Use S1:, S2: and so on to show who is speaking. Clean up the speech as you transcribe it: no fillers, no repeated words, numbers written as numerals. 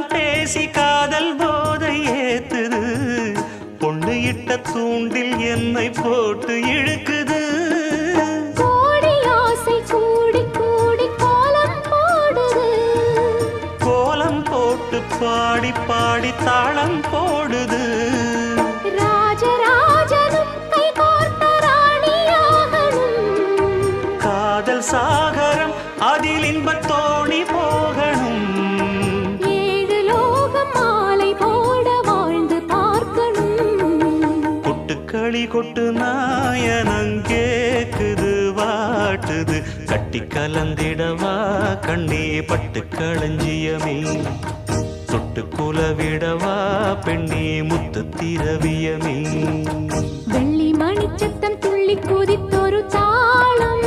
S1: காலம் பேசி காதல் போதை ஏத்துது பொண்ணு இட்ட தூண்டில் என்னை போட்டு இழுக்குது
S2: கோடி ஆசை கூடி கூடி கோலம் போடுது
S1: கோலம் போட்டு பாடி பாடி தாளம் போடுது
S2: ராஜராஜனும் கை கோர்த்த ராணியாகணும்
S1: காதல் சாகரம் அதில் இன்பத் தோணி போகணும்
S2: ஏழு லோகம் மாலை போட வாழ்ந்து பார்க்கணும்
S1: கொட்டுக்களி கொட்டு நாயனங்கேக்குது வாட்டுது கட்டி கலந்திடவா கண்ணே பட்டு களஞ்சியமே தொட்டு குலவிடவா பெண்ணே முத்து திரவியமே
S2: வெள்ளி மணிச்சத்தம் துள்ளி குதித்தொரு தாளம்